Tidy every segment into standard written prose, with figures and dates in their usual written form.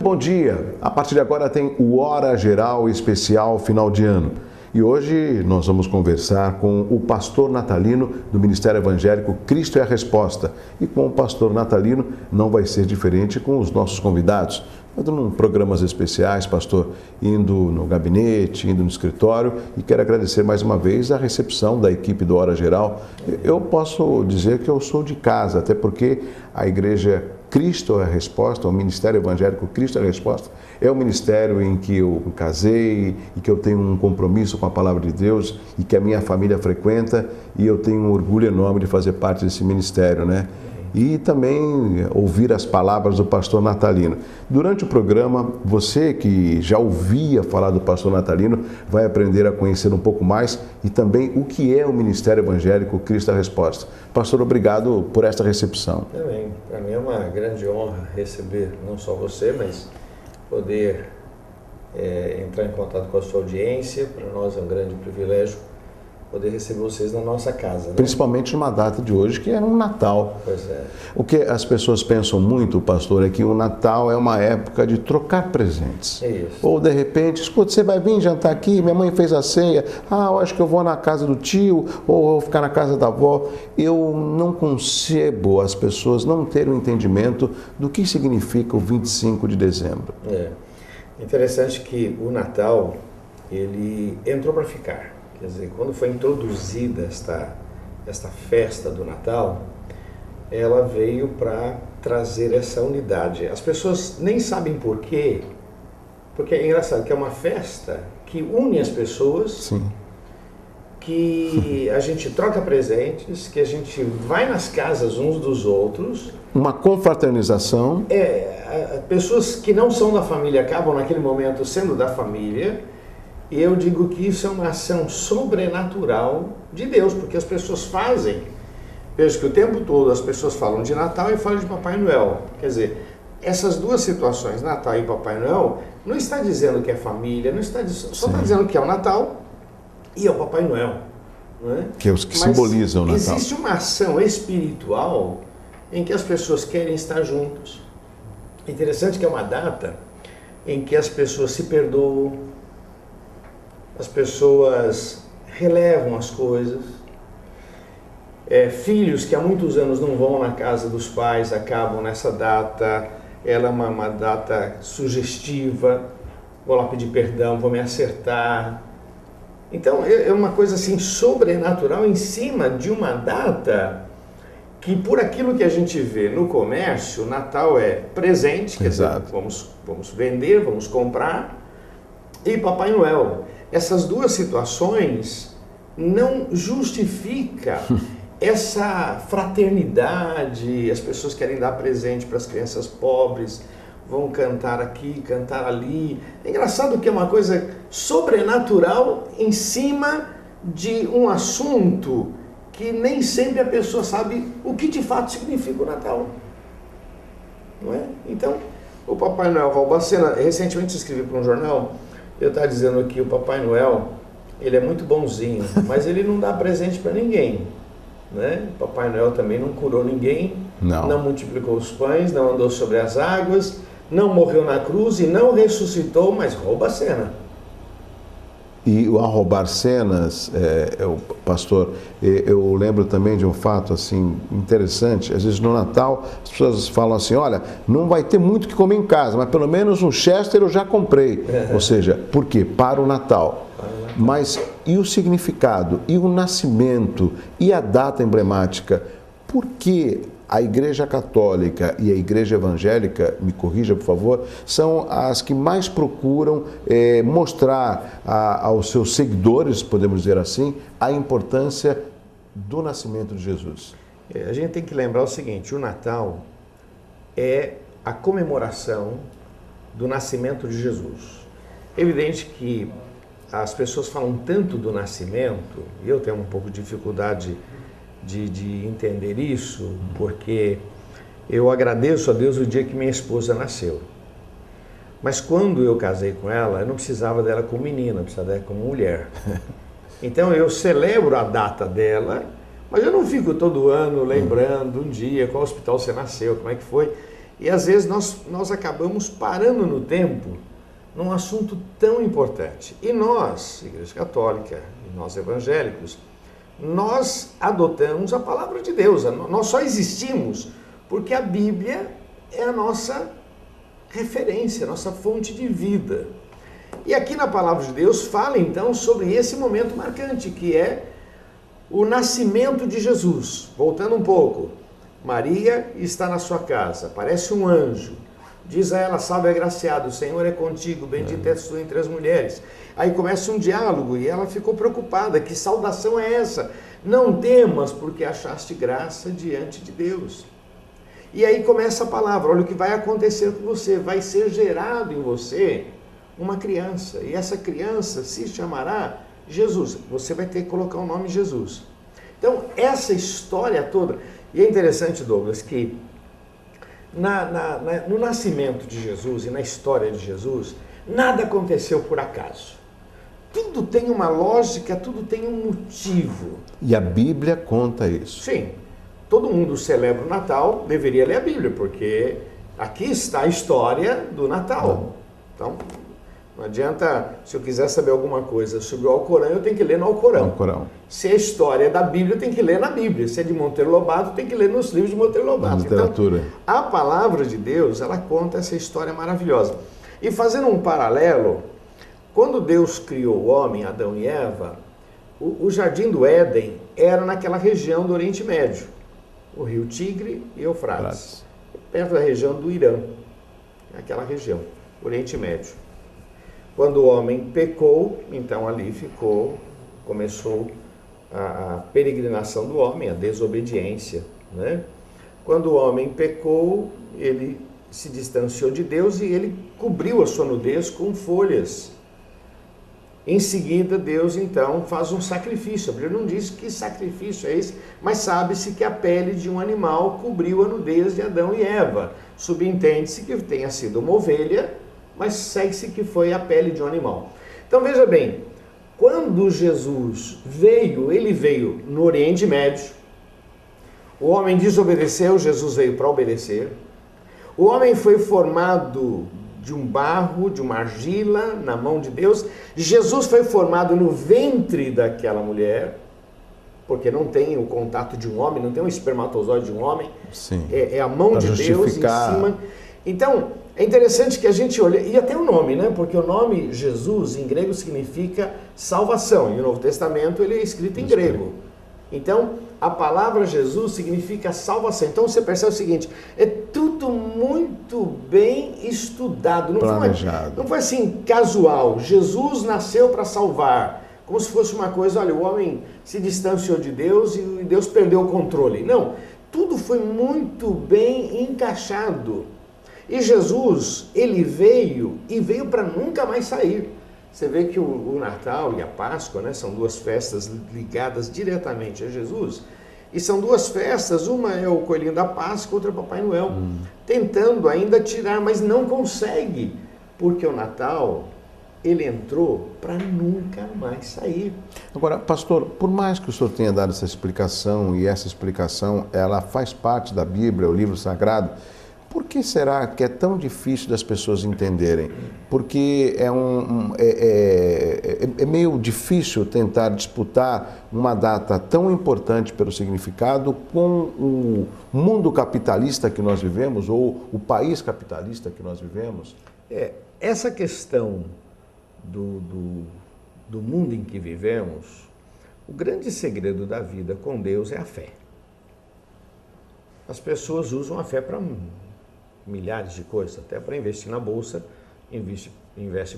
bom dia! A partir de agora tem o Hora Geral Especial Final de Ano. E hoje nós vamos conversar com o pastor natalino do Ministério Evangélico Cristo é a Resposta. E com o pastor natalino não vai ser diferente com os nossos convidados. Em programas especiais, pastor, indo no gabinete, indo no escritório, e quero agradecer mais uma vez a recepção da equipe do Hora Geral. Eu posso dizer que eu sou de casa, até porque a igreja Cristo é a Resposta, o Ministério Evangélico Cristo é a Resposta, é o ministério em que eu casei e que eu tenho um compromisso com a palavra de Deus e que a minha família frequenta, e eu tenho um orgulho enorme de fazer parte desse ministério, né? E também ouvir as palavras do pastor natalino. Durante o programa, você que já ouvia falar do pastor natalino vai aprender a conhecer um pouco mais e também o que é o Ministério Evangélico Cristo é a Resposta. Pastor, obrigado por esta recepção. Também, para mim é uma grande honra receber não só você, mas poder entrar em contato com a sua audiência. Para nós é um grande privilégio poder receber vocês na nossa casa, né? Principalmente numa data de hoje, que é um Natal. Pois é. O que as pessoas pensam muito, pastor, é que o Natal é uma época de trocar presentes. É isso. Ou de repente, escuta, você vai vir jantar aqui, minha mãe fez a ceia, eu acho que eu vou na casa do tio, ou vou ficar na casa da avó. Eu não concebo as pessoas não terem um entendimento do que significa o 25 de dezembro. É interessante que o Natal, ele entrou para ficar. Quer dizer, quando foi introduzida esta festa do Natal, ela veio para trazer essa unidade. As pessoas nem sabem por quê, porque é engraçado que é uma festa que une as pessoas. Sim. Que a gente troca presentes, que a gente vai nas casas uns dos outros. Uma confraternização. Pessoas que não são da família acabam naquele momento sendo da família. E eu digo que isso é uma ação sobrenatural de Deus, porque as pessoas fazem. Veja que o tempo todo as pessoas falam de Natal e falam de Papai Noel. Quer dizer, essas duas situações, Natal e Papai Noel, não está dizendo que é família, não está só está dizendo que é o Natal e é o Papai Noel. Não é? Que é os que simbolizam o Natal. Existe uma ação espiritual em que as pessoas querem estar juntos. É interessante que é uma data em que as pessoas se perdoam, as pessoas relevam as coisas. Filhos que há muitos anos não vão na casa dos pais acabam nessa data. Ela é uma data sugestiva. Vou lá pedir perdão, vou me acertar. Então é uma coisa assim sobrenatural em cima de uma data que, por aquilo que a gente vê no comércio, o Natal é presente, quer dizer, vamos vender, vamos comprar, e Papai Noel. Essas duas situações não justificam essa fraternidade. As pessoas querem dar presente para as crianças pobres, vão cantar aqui, cantar ali. É engraçado que é uma coisa sobrenatural em cima de um assunto que nem sempre a pessoa sabe o que de fato significa o Natal. Não é? Então, o Papai Noel rouba a cena. Recentemente escrevi para um jornal. Eu estava dizendo que o Papai Noel, ele é muito bonzinho, mas ele não dá presente para ninguém, né? O Papai Noel também não curou ninguém, não multiplicou os pães, não andou sobre as águas, não morreu na cruz e não ressuscitou, mas rouba a cena. E ao roubar cenas, pastor, eu lembro também de um fato assim interessante. Às vezes no Natal as pessoas falam assim, olha, não vai ter muito o que comer em casa, mas pelo menos um Chester eu já comprei. Ou seja, por quê? Para o Natal. Mas e o significado? E o nascimento? E a data emblemática? Por que a Igreja Católica e a Igreja Evangélica, me corrija por favor, são as que mais procuram mostrar aos seus seguidores, podemos dizer assim, a importância do nascimento de Jesus? A gente tem que lembrar o seguinte, o Natal é a comemoração do nascimento de Jesus. É evidente que as pessoas falam tanto do nascimento, e eu tenho um pouco de dificuldade de entender isso, porque eu agradeço a Deus o dia que minha esposa nasceu. Mas quando eu casei com ela, eu não precisava dela como menina, eu precisava dela como mulher. Então eu celebro a data dela, mas eu não fico todo ano lembrando um dia qual hospital você nasceu, como é que foi. E às vezes nós acabamos parando no tempo num assunto tão importante. E nós, Igreja Católica, e nós evangélicos, nós adotamos a palavra de Deus. Nós só existimos porque a Bíblia é a nossa referência, a nossa fonte de vida. E aqui na palavra de Deus fala então sobre esse momento marcante, que é o nascimento de Jesus. Voltando um pouco, Maria está na sua casa, aparece um anjo, diz a ela: salve agraciado, o Senhor é contigo, bendita és tu entre as mulheres. Aí começa um diálogo e ela ficou preocupada: que saudação é essa? Não temas, porque achaste graça diante de Deus. E aí começa a palavra: olha o que vai acontecer com você, vai ser gerado em você uma criança, e essa criança se chamará Jesus. Você vai ter que colocar o nome Jesus. Então, essa história toda, e é interessante, Douglas, que no nascimento de Jesus e na história de Jesus, nada aconteceu por acaso. Tudo tem uma lógica, tudo tem um motivo. E a Bíblia conta isso. Sim. Todo mundo celebra o Natal, deveria ler a Bíblia, porque aqui está a história do Natal. Então, não adianta, se eu quiser saber alguma coisa sobre o Alcorão, eu tenho que ler no Alcorão. Se a história é da Bíblia, eu tenho que ler na Bíblia. Se é de Monteiro Lobato, tem que ler nos livros de Monteiro Lobato. Literatura. Então, a palavra de Deus, ela conta essa história maravilhosa. E fazendo um paralelo, quando Deus criou o homem, Adão e Eva, o Jardim do Éden era naquela região do Oriente Médio, o rio Tigre e Eufrates, perto da região do Irã, aquela região, Oriente Médio. Quando o homem pecou, então ali começou a peregrinação do homem, a desobediência, né? Quando o homem pecou, ele se distanciou de Deus e ele cobriu a sua nudez com folhas. Em seguida, Deus então faz um sacrifício. A Bíblia não diz que sacrifício é esse, mas sabe-se que a pele de um animal cobriu a nudez de Adão e Eva. Subentende-se que tenha sido uma ovelha, mas segue-se que foi a pele de um animal. Então veja bem, quando Jesus veio, ele veio no Oriente Médio, o homem desobedeceu, Jesus veio para obedecer, o homem foi formado de um barro, de uma argila na mão de Deus, Jesus foi formado no ventre daquela mulher, porque não tem o contato de um homem, não tem o espermatozoide de um homem, é a mão de Deus em cima. Então, é interessante que a gente olhe, e até o nome, né? Porque o nome Jesus em grego significa salvação, e o Novo Testamento ele é escrito em grego. Então, a palavra Jesus significa salvação. Então, você percebe o seguinte, é tudo muito bem estudado, não foi assim casual. Jesus nasceu para salvar, como se fosse uma coisa, olha, o homem se distanciou de Deus e Deus perdeu o controle. Não, tudo foi muito bem encaixado. E Jesus, ele veio para nunca mais sair. Você vê que o Natal e a Páscoa, né, são duas festas ligadas diretamente a Jesus. E são duas festas, uma é o Coelhinho da Páscoa, outra é o Papai Noel. Tentando ainda tirar, mas não consegue. Porque o Natal, ele entrou para nunca mais sair. Agora, pastor, por mais que o senhor tenha dado essa explicação, e essa explicação, ela faz parte da Bíblia, o livro sagrado, por que será que é tão difícil das pessoas entenderem? Porque é meio difícil tentar disputar uma data tão importante pelo significado com o mundo capitalista que nós vivemos, ou o país capitalista que nós vivemos? Essa questão do mundo em que vivemos, o grande segredo da vida com Deus é a fé. As pessoas usam a fé para milhares de coisas, até para investir na bolsa, investe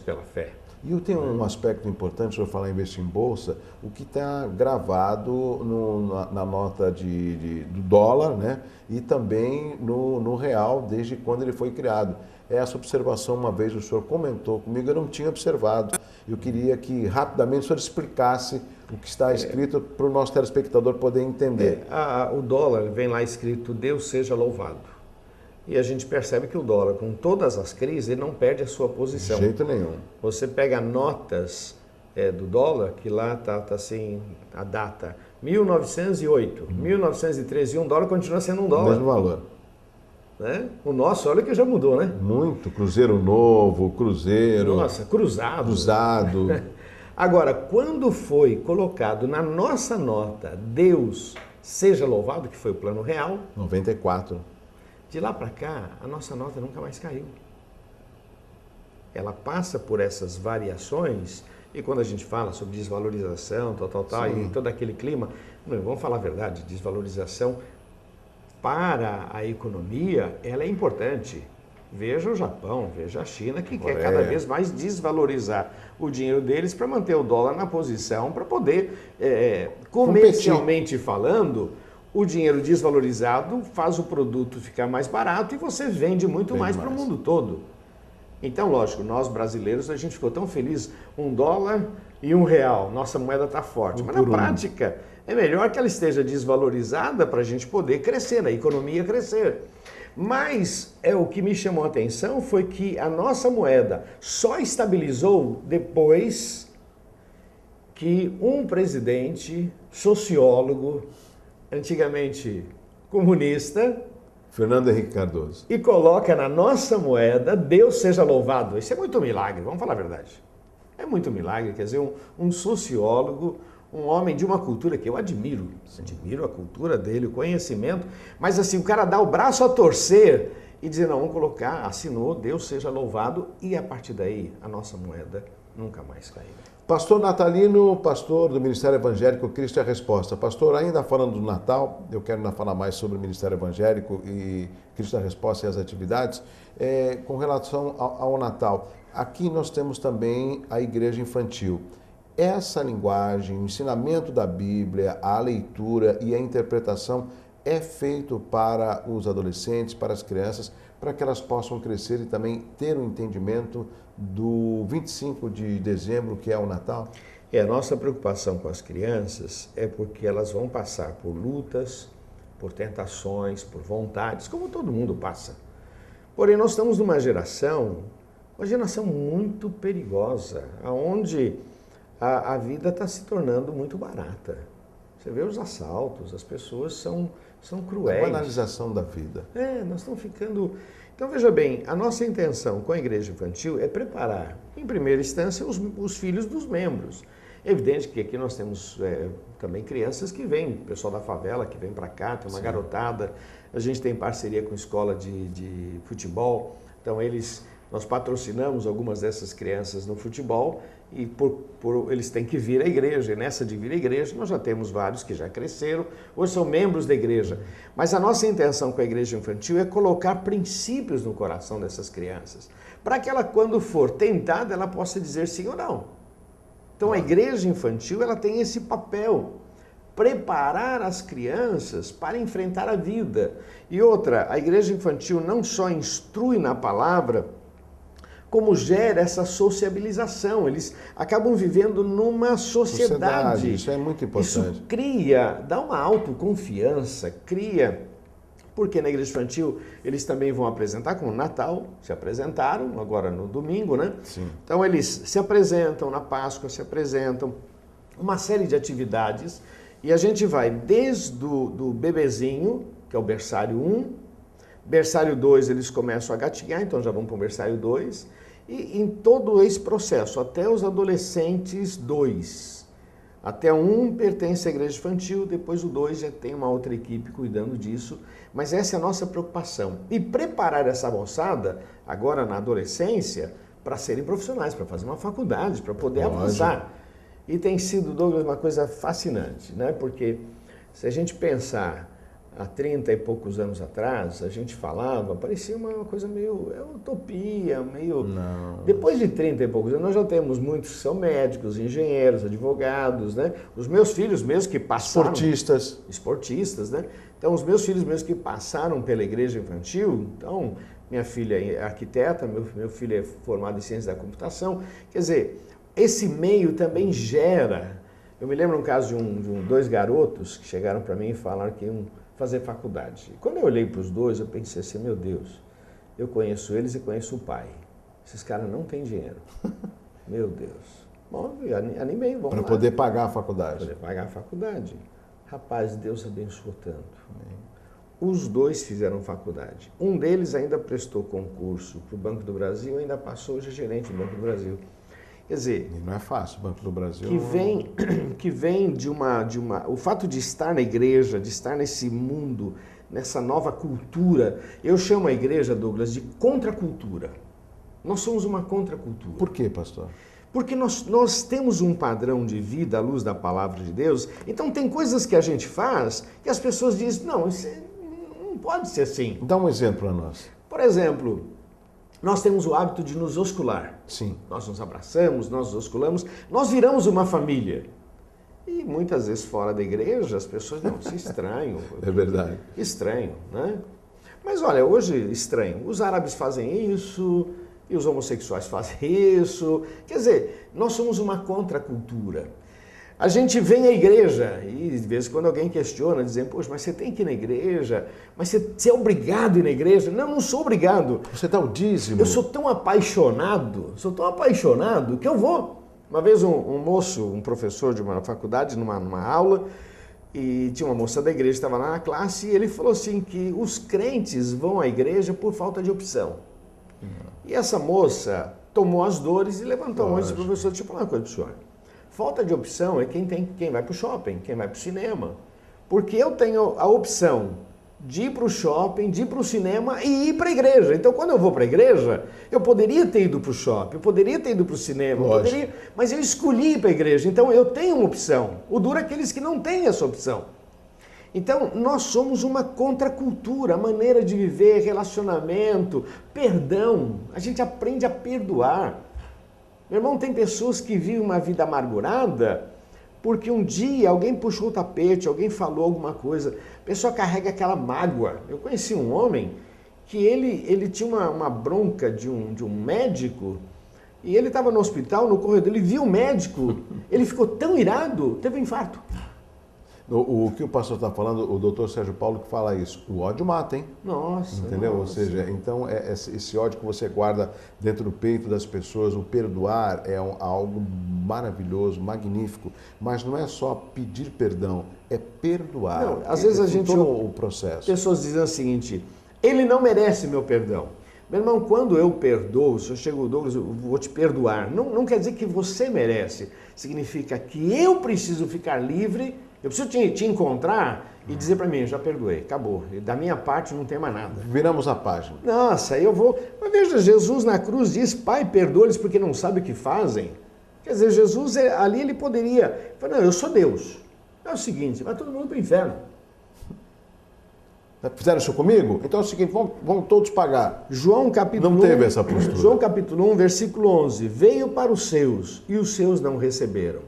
pela fé. E eu tenho um aspecto importante, se eu falar em investir em bolsa, o que está gravado na nota do dólar, né? E também no real, desde quando ele foi criado. Essa observação, uma vez o senhor comentou comigo, eu não tinha observado. Eu queria que rapidamente o senhor explicasse o que está escrito para o nosso telespectador poder entender. O dólar vem lá escrito, Deus seja louvado. E a gente percebe que o dólar, com todas as crises, ele não perde a sua posição. De jeito nenhum. Você pega notas do dólar, que lá está assim, a data, 1908, 1913, e um dólar continua sendo um dólar. Mesmo valor. né? O nosso, olha que já mudou, né? Muito. Cruzeiro novo, cruzeiro. Nossa, cruzado. Cruzado. Agora, quando foi colocado na nossa nota Deus seja louvado, que foi o plano real, 94. de lá para cá, a nossa nota nunca mais caiu. Ela passa por essas variações, e quando a gente fala sobre desvalorização, tal, e todo aquele clima, vamos falar a verdade, desvalorização para a economia, ela é importante. Veja o Japão, veja a China, que quer cada vez mais desvalorizar o dinheiro deles para manter o dólar na posição, para poder, comercialmente falando, o dinheiro desvalorizado faz o produto ficar mais barato e você vende muito mais para o mundo todo. Então, lógico, nós brasileiros, a gente ficou tão feliz, $1 e R$1, nossa moeda está forte. Mas na prática, é melhor que ela esteja desvalorizada para a gente poder crescer, a economia crescer. Mas o que me chamou a atenção foi que a nossa moeda só estabilizou depois que um presidente, sociólogo, antigamente comunista, Fernando Henrique Cardoso. E coloca na nossa moeda, Deus seja louvado. Isso é muito milagre, vamos falar a verdade. É muito milagre, quer dizer, um sociólogo, um homem de uma cultura que eu admiro. Admiro a cultura dele, o conhecimento. Mas assim, o cara dá o braço a torcer e dizer, não, vamos colocar, assinou, Deus seja louvado. E a partir daí, a nossa moeda nunca mais caiu. Pastor Natalino, pastor do Ministério Evangélico Cristo é a Resposta. Pastor, ainda falando do Natal, eu quero ainda falar mais sobre o Ministério Evangélico e Cristo é a Resposta e as atividades. Com relação ao Natal, aqui nós temos também a igreja infantil. Essa linguagem, o ensinamento da Bíblia, a leitura e a interpretação é feito para os adolescentes, para as crianças, para que elas possam crescer e também ter um entendimento do 25 de dezembro, que é o Natal? A nossa preocupação com as crianças é porque elas vão passar por lutas, por tentações, por vontades, como todo mundo passa. Porém, nós estamos numa geração muito perigosa, onde a vida está se tornando muito barata. Você vê os assaltos, as pessoas são cruéis. A banalização da vida. Nós estamos ficando... Então, veja bem, a nossa intenção com a igreja infantil é preparar, em primeira instância, os filhos dos membros. É evidente que aqui nós temos também crianças que vêm, pessoal da favela que vem para cá, tem uma garotada, a gente tem parceria com escola de futebol, então nós patrocinamos algumas dessas crianças no futebol e eles têm que vir à igreja, e nessa de vir à igreja nós já temos vários que já cresceram, hoje são membros da igreja. Mas a nossa intenção com a igreja infantil é colocar princípios no coração dessas crianças, para que ela, quando for tentada, ela possa dizer sim ou não. Então a igreja infantil ela tem esse papel, preparar as crianças para enfrentar a vida. E outra, a igreja infantil não só instrui na palavra, como gera essa sociabilização. Eles acabam vivendo numa sociedade. Isso é muito importante. Isso dá uma autoconfiança, porque na igreja infantil eles também vão apresentar, como no Natal, se apresentaram, agora no domingo, né? Sim. Então eles se apresentam, na Páscoa se apresentam, uma série de atividades, e a gente vai desde do bebezinho, que é o berçário 1, berçário 2 eles começam a gatinhar, então já vão para o berçário 2, e em todo esse processo, até os adolescentes 2. Até o 1 pertence à igreja infantil, depois o 2 já tem uma outra equipe cuidando disso, mas essa é a nossa preocupação. E preparar essa moçada, agora na adolescência, para serem profissionais, para fazer uma faculdade, para poder avançar. E tem sido, Douglas, uma coisa fascinante, né? Porque se a gente pensar há 30 e poucos anos atrás, a gente falava, parecia uma coisa meio utopia, meio... Não. Depois de 30 e poucos anos, nós já temos muitos que são médicos, engenheiros, advogados, né? Os meus filhos mesmo que passaram... Esportistas, né? Então, os meus filhos mesmo que passaram pela igreja infantil, então, minha filha é arquiteta, meu filho é formado em ciência da computação, quer dizer, esse meio também gera... Eu me lembro um caso de dois garotos que chegaram para mim e falaram que iam fazer faculdade. E quando eu olhei para os dois, eu pensei assim, meu Deus, eu conheço eles e conheço o pai. Esses caras não têm dinheiro. Meu Deus. Bom, eu animei, vamos lá. Para poder pagar a faculdade. Para poder pagar a faculdade. Rapaz, Deus abençoou tanto. Os dois fizeram faculdade. Um deles ainda prestou concurso para o Banco do Brasil, ainda passou, hoje é gerente do Banco do Brasil. Quer dizer, E não é fácil, o Banco do Brasil... que vem de uma... O fato de estar na igreja, de estar nesse mundo, nessa nova cultura, eu chamo a igreja, Douglas, de contracultura. Nós somos uma contracultura. Por quê, pastor? Porque nós temos um padrão de vida à luz da palavra de Deus, então tem coisas que a gente faz que as pessoas dizem, não, isso não pode ser assim. Dá um exemplo para nós. Por exemplo, nós temos o hábito de nos oscular. Sim. Nós nos abraçamos, nós nos osculamos, nós viramos uma família. E muitas vezes fora da igreja as pessoas, não, isso é estranho. É verdade. Estranho, né? Mas olha, hoje estranho. Os árabes fazem isso e os homossexuais fazem isso. Quer dizer, nós somos uma contracultura. A gente vem à igreja e de vez em quando alguém questiona, dizendo, poxa, mas você tem que ir na igreja, mas você é obrigado a ir na igreja. Não, não sou obrigado. Você dá o dízimo. Eu sou tão apaixonado que eu vou. Uma vez um moço, um professor de uma faculdade, numa aula, e tinha uma moça da igreja que estava lá na classe, e ele falou assim que os crentes vão à igreja por falta de opção. E essa moça tomou as dores e levantou a mão e disse, professor, deixa eu falar uma coisa para o senhor. Falta de opção é quem vai para o shopping, quem vai para o cinema. Porque eu tenho a opção de ir para o shopping, de ir para o cinema e ir para a igreja. Então, quando eu vou para a igreja, eu poderia ter ido para o shopping, eu poderia ter ido para o cinema, mas eu escolhi ir para a igreja. Então, eu tenho uma opção. O duro é aqueles que não têm essa opção. Então, nós somos uma contracultura, a maneira de viver, relacionamento, perdão. A gente aprende a perdoar. Meu irmão, tem pessoas que vivem uma vida amargurada porque um dia alguém puxou o tapete, alguém falou alguma coisa, a pessoa carrega aquela mágoa. Eu conheci um homem que ele tinha uma bronca de um médico e ele estava no hospital, no corredor, ele viu o médico, ele ficou tão irado, teve um infarto. O que o pastor está falando, o doutor Sérgio Paulo que fala isso, o ódio mata, hein? Nossa. Entendeu? Nossa. Ou seja, então esse ódio que você guarda dentro do peito das pessoas, o perdoar é algo maravilhoso, magnífico, mas não é só pedir perdão, é perdoar. Não, às vezes a gente todo o processo. Pessoas dizem o seguinte, ele não merece meu perdão. Meu irmão, quando eu perdoo, se eu chego, Douglas, eu vou te perdoar, não quer dizer que você merece, significa que eu preciso ficar livre. Eu preciso te encontrar e dizer para mim, já perdoei, acabou. Da minha parte não tem mais nada. Viramos a página. Nossa, eu vou... Mas veja, Jesus na cruz diz, Pai, perdoa-lhes porque não sabem o que fazem. Quer dizer, Jesus ali ele poderia... Falar, não, eu sou Deus. É o seguinte, vai todo mundo para o inferno. Fizeram isso comigo? Então é o seguinte, vamos todos pagar. João capítulo 1... Não teve essa postura. João capítulo 1, versículo 11. Veio para os seus e os seus não receberam.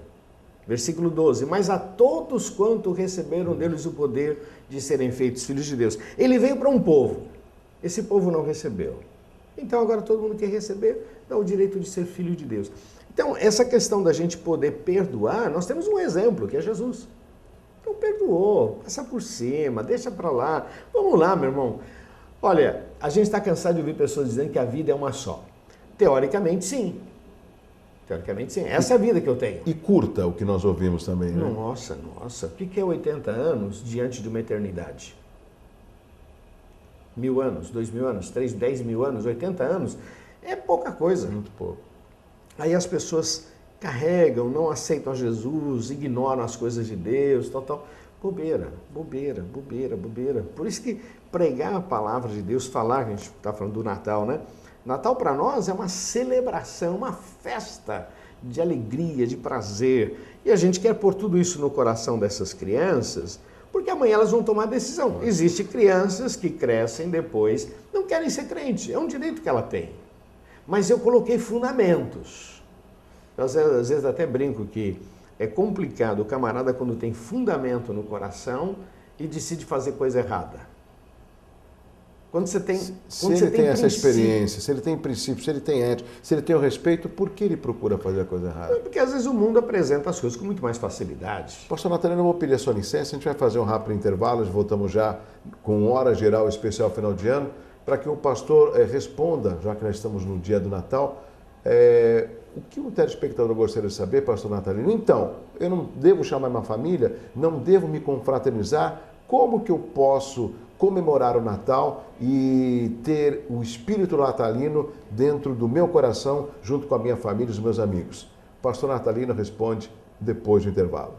Versículo 12, mas a todos quanto receberam deles o poder de serem feitos filhos de Deus. Ele veio para um povo, esse povo não recebeu. Então agora todo mundo que receber dá o direito de ser filho de Deus. Então essa questão da gente poder perdoar, nós temos um exemplo, que é Jesus. Então perdoou, passa por cima, deixa para lá. Vamos lá, meu irmão. Olha, a gente está cansado de ouvir pessoas dizendo que a vida é uma só. Teoricamente, sim. Teoricamente, sim. Essa é a vida que eu tenho. E curta o que nós ouvimos também, né? Nossa. O que é 80 anos diante de uma eternidade? 1000 anos, 2000 anos, 10 mil anos, 80 anos? É pouca coisa. Muito pouco. Aí as pessoas carregam, não aceitam a Jesus, ignoram as coisas de Deus, tal. Bobeira. Por isso que pregar a palavra de Deus, falar, a gente está falando do Natal, né? Natal para nós é uma celebração, uma festa de alegria, de prazer. E a gente quer pôr tudo isso no coração dessas crianças, porque amanhã elas vão tomar decisão. Existem crianças que crescem depois, não querem ser crente, é um direito que ela tem. Mas eu coloquei fundamentos. Eu, às vezes até brinco que é complicado o camarada quando tem fundamento no coração e decide fazer coisa errada. Quando você tem, se ele tem essa experiência, se ele tem princípio, se ele tem ética, se ele tem o respeito, por que ele procura fazer a coisa errada? Porque às vezes o mundo apresenta as coisas com muito mais facilidade. Pastor Natalino, eu vou pedir a sua licença, a gente vai fazer um rápido intervalo, voltamos já com hora geral especial final de ano, para que o pastor responda, já que nós estamos no dia do Natal, o que o telespectador gostaria de saber, pastor Natalino? Então, eu não devo chamar minha família, não devo me confraternizar. como que eu posso comemorar o Natal e ter o espírito natalino dentro do meu coração, junto com a minha família e os meus amigos? O pastor Natalino responde depois do intervalo.